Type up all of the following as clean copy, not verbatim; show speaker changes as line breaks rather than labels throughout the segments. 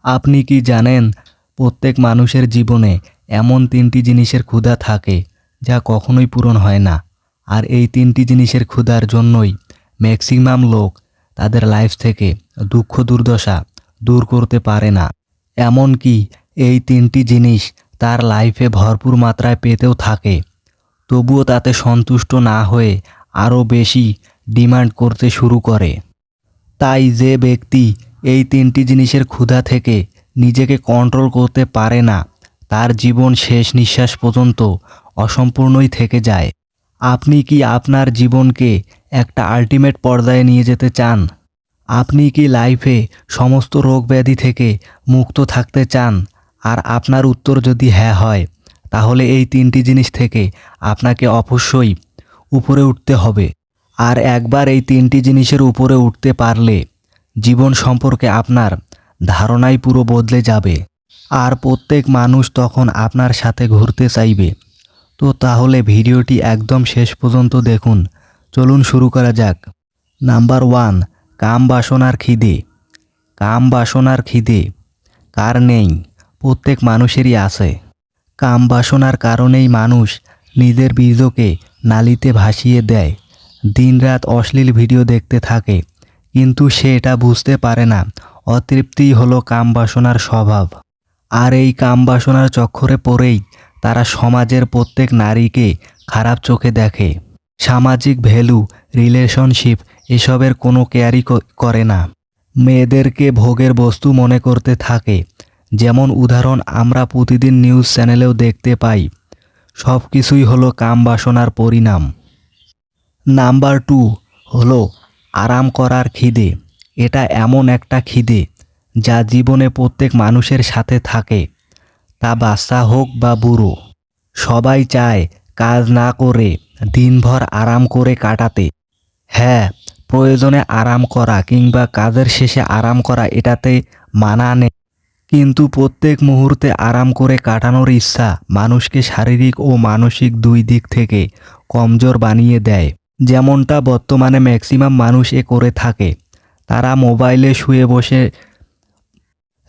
আপনি কি জানেন প্রত্যেক মানুষের জীবনে এমন ৩টি জিনিসের ক্ষুধা থাকে যা কখনোই পূরণ হয় না। আর এই ৩টি জিনিসের ক্ষুধার জন্যই ম্যাক্সিমাম লোক তাদের লাইফ থেকে দুঃখ দুর্দশা দূর করতে পারে না। এমনকি এই ৩টি জিনিস তার লাইফে ভরপুর মাত্রায় পেতেও থাকে, তবুও তাতে সন্তুষ্ট না হয়ে আরও বেশি ডিমান্ড করতে শুরু করে। তাই যে ব্যক্তি এই ৩টি জিনিসের ক্ষুধা থেকে নিজেকে কন্ট্রোল করতে পারে না, তার জীবন শেষ নিঃশ্বাস পর্যন্ত অসম্পূর্ণই থেকে যায়। আপনি কি আপনার জীবনকে একটা আল্টিমেট পর্যায়ে নিয়ে যেতে চান? আপনি কি লাইফে সমস্ত রোগ ব্যাধি থেকে মুক্ত থাকতে চান? আর আপনার উত্তর যদি হ্যাঁ হয়, তাহলে এই ৩টি জিনিস থেকে আপনাকে অবশ্যই উপরে উঠতে হবে। আর একবার এই ৩টি জিনিসের উপরে উঠতে পারলে জীবন সম্পর্কে আপনার ধারণাই পুরো বদলে যাবে। আর প্রত্যেক মানুষ তখন আপনার সাথে ঘুরতে চাইবে। তো তাহলে ভিডিওটি একদম শেষ পর্যন্ত দেখুন। চলুন শুরু করা যাক। নাম্বার 1, কাম বাসনার খিদে। কাম বাসনার খিদে কার নেই? প্রত্যেক মানুষেরই আছে। কাম বাসনার কারণেই মানুষ নিজের বীর্যকে নালিতে ভাসিয়ে দেয়, দিনরাত অশ্লীল ভিডিও দেখতে থাকে, কিন্তু সে এটা বুঝতে পারে না অতৃপ্তিই হলো কাম বাসনার স্বভাব। আর এই কাম বাসনার চক্করে পড়েই তারা সমাজের প্রত্যেক নারীকে খারাপ চোখে দেখে। সামাজিক ভ্যালু, রিলেশনশিপ এসবের কোনো কেয়ারই করে না। মেয়েদেরকে ভোগের বস্তু মনে করতে থাকে। যেমন উদাহরণ আমরা প্রতিদিন নিউজ চ্যানেলেও দেখতে পাই। সব কিছুই হলো কাম বাসনার পরিণাম। নাম্বার 2 হলো আরাম করার খিদে। এটা এমন একটা খিদে যা জীবনে প্রত্যেক মানুষের সাথে থাকে, তা বাচ্চা হোক বা বুড়ো। সবাই চায় কাজ না করে দিনভর আরাম করে কাটাতে। হ্যাঁ, প্রয়োজনে আরাম করা কিংবা কাজের শেষে আরাম করা এটাতে মানা নেই, কিন্তু প্রত্যেক মুহূর্তে আরাম করে কাটানোর ইচ্ছা মানুষকে শারীরিক ও মানসিক দুই দিক থেকে কমজোর বানিয়ে দেয়। যেমনটা বর্তমানে ম্যাক্সিমাম মানুষ করে থাকে। তারা মোবাইলে শুয়ে বসে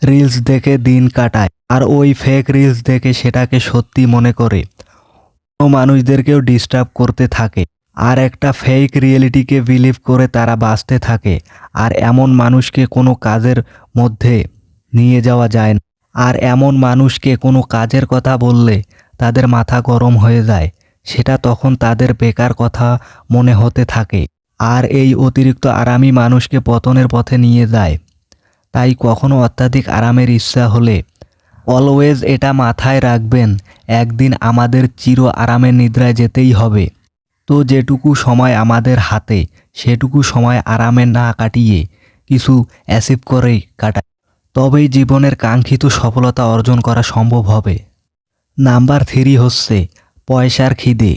রিলস দেখে দিন কাটায়, আর ওই ফেক রিলস দেখে সেটাকে সত্যি মনে করে অন্য মানুষদেরকেও ডিস্টার্ব করতে থাকে। আর একটা ফেক রিয়েলিটিকে বিলিভ করে তারা বাঁচতে থাকে। আর এমন মানুষকে কোনো কাজের মধ্যে নিয়ে যাওয়া যায় না। আর এমন মানুষকে কোনো কাজের কথা বললে তাদের মাথা গরম হয়ে যায়, সেটা তখন তাদের বেকার কথা মনে হতে থাকে। আর এই অতিরিক্ত আরামই মানুষকে পতনের পথে নিয়ে যায়। তাই কখনো অত্যাধিক আরামের ইচ্ছা হলে অলওয়েজ এটা মাথায় রাখবেন, একদিন আমাদের চির আরামের নিদ্রায় যেতেই হবে। তো যেটুকু সময় আমাদের হাতে, সেটুকু সময় আরামে না কাটিয়ে কিছু অ্যাচিভ করেই কাটাই, তবেই জীবনের কাঙ্ক্ষিত সফলতা অর্জন করা সম্ভব হবে। নাম্বার 3 হচ্ছে পয়সার খিদে।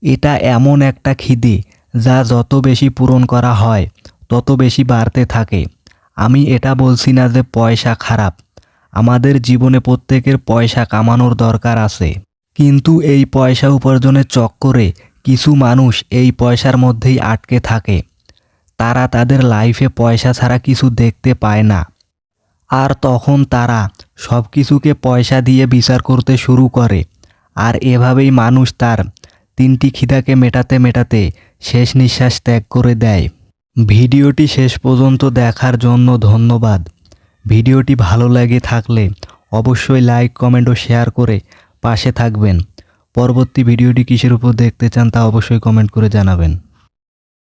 এটা এমন একটা খিদে যা যত বেশি পূরণ করা হয় তত বেশি বাড়তে থাকে। আমি এটা বলছি না যে পয়সা খারাপ। আমাদের জীবনে প্রত্যেকের পয়সা কামানোর দরকার আছে, কিন্তু এই পয়সা উপার্জনের চক্করে কিছু মানুষ এই পয়সার মধ্যেই আটকে থাকে। তারা তাদের লাইফে পয়সা ছাড়া কিছু দেখতে পায় না। আর তখন তারা সব কিছুকে পয়সা দিয়ে বিচার করতে শুরু করে। আর এভাবেই মানুষ তার 3টি খিদাকে মেটাতে মেটাতে শেষ নিঃশ্বাস ত্যাগ করে দেয়। ভিডিওটি শেষ পর্যন্ত দেখার জন্য ধন্যবাদ। ভিডিওটি ভালো লেগে থাকলে অবশ্যই লাইক, কমেন্ট ও শেয়ার করে পাশে থাকবেন। পরবর্তী ভিডিওটি কিসের উপর দেখতে চান তা অবশ্যই কমেন্ট করে জানাবেন।